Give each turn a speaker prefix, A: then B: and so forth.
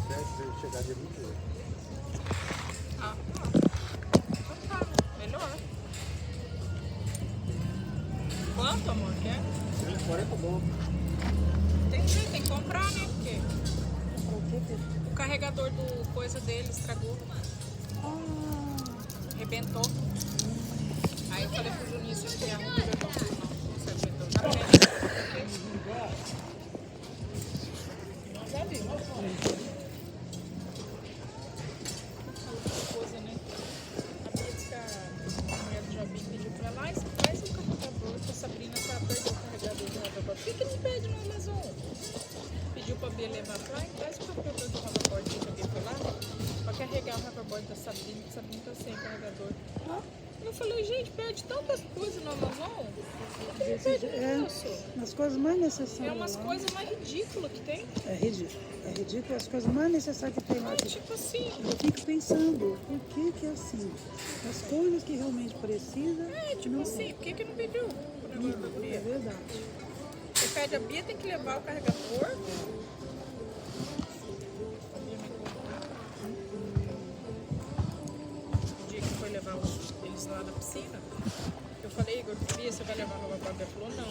A: Deve chegar dia 28.
B: Ah, então tá, melhor. Quanto, amor, quer?
A: 40 bom.
B: Tem que comprar, né? Porque o carregador do coisa dele estragou. Arrebentou. Aí eu falei pro Juninho se ele arrumar o carregador. Não se arrebentou. Tá bem. Nós ali. Coisa, né? A Bia disse que a mulher do Jobim pediu pra lá e faz um carregador que a Sabrina tá perdendo o carregador do hoverboard. Por que não pede no Amazon? Pediu pra Bia levar pra lá e traz o carregador do hoverboard que a Bia foi lá pra carregar o hoverboard da Sabrina, que a Sabrina tá sem carregador. Eu falei, gente, pede tantas coisas no Amazon. Por que não pede no nosso?
C: As coisas mais necessárias.
B: É umas coisas mais ridículas que tem.
C: É ridículo. É ridículo as coisas mais necessárias que tem lá.
B: Tipo assim.
C: Eu fico pensando, por que é assim? As coisas que realmente precisam.
B: Tipo assim, por que não pediu o negócio da
C: É
B: Bia?
C: verdade.
B: Você pede a Bia, tem que levar o carregador. O dia que foi levar eles lá na piscina, eu falei, Igor, Bia, você vai levar o hoverboard? Ele falou, não.